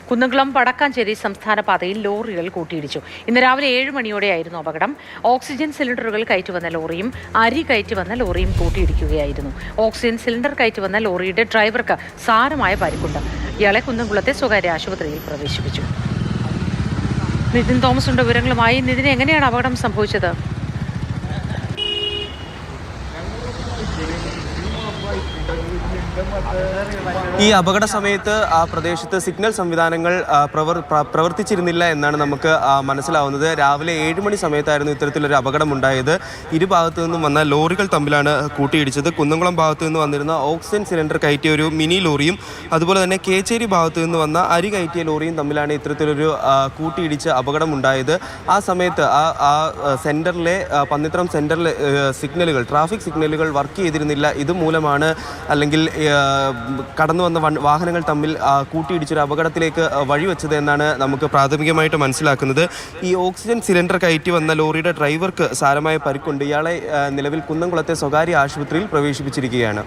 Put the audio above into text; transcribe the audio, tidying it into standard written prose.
കുന്നംകുളം വടക്കാഞ്ചേരി സംസ്ഥാന പാതയിൽ ലോറികൾ കൂട്ടിയിടിച്ചു. ഇന്ന് രാവിലെ 7 മണിയോടെയായിരുന്നു അപകടം. ഓക്സിജൻ സിലിണ്ടറുകൾ കയറ്റിവന്ന ലോറിയും അരി കയറ്റിവന്ന ലോറിയും കൂട്ടിയിടിക്കുകയായിരുന്നു. ഓക്സിജൻ സിലിണ്ടർ കയറ്റിവന്ന ലോറിയുടെ ഡ്രൈവർക്ക് സാരമായ പരിക്കുണ്ട്. ഇയാളെ കുന്നംകുളത്തെ സ്വകാര്യ ആശുപത്രിയിൽ പ്രവേശിപ്പിച്ചു. നിതിൻ തോമസ് ഉണ്ട് വിവരങ്ങളുമായി. നിതിന്, എങ്ങനെയാണ് അപകടം സംഭവിച്ചത്? ഈ അപകട സമയത്ത് ആ പ്രദേശത്ത് സിഗ്നൽ സംവിധാനങ്ങൾ പ്രവർത്തിച്ചിരുന്നില്ല എന്നാണ് നമുക്ക് മനസ്സിലാവുന്നത്. രാവിലെ 7 മണി സമയത്തായിരുന്നു ഇത്തരത്തിലൊരു അപകടമുണ്ടായത്. ഇരുഭാഗത്തു നിന്നും വന്ന ലോറികൾ തമ്മിലാണ് കൂട്ടിയിടിച്ചത്. കുന്നംകുളം ഭാഗത്തു നിന്ന് വന്നിരുന്ന ഓക്സിജൻ സിലിണ്ടർ കയറ്റിയ ഒരു മിനി ലോറിയും അതുപോലെ തന്നെ കേച്ചേരി ഭാഗത്തു നിന്ന് വന്ന അരി കയറ്റിയ ലോറിയും തമ്മിലാണ് ഇത്തരത്തിലൊരു കൂട്ടിയിടിച്ച് അപകടമുണ്ടായത്. ആ സമയത്ത് ആ സെൻറ്ററിലെ പന്നിത്തറം സെൻറ്ററിലെ ട്രാഫിക് സിഗ്നലുകൾ വർക്ക് ചെയ്തിരുന്നില്ല. ഇതുമൂലമാണ് അല്ലെങ്കിൽ കടന്നു വന്ന വാഹനങ്ങൾ തമ്മിൽ കൂട്ടിയിടിച്ചൊരു അപകടത്തിലേക്ക് വഴിവെച്ചത് എന്നാണ് നമുക്ക് പ്രാഥമികമായിട്ട് മനസ്സിലാക്കുന്നത്. ഈ ഓക്സിജൻ സിലിണ്ടർ കയറ്റി വന്ന ലോറിയുടെ ഡ്രൈവർക്ക് സാരമായ പരിക്കുണ്ട്. ഇയാളെ നിലവിൽ കുന്നംകുളത്തെ സ്വകാര്യ ആശുപത്രിയിൽ പ്രവേശിപ്പിച്ചിരിക്കുകയാണ്.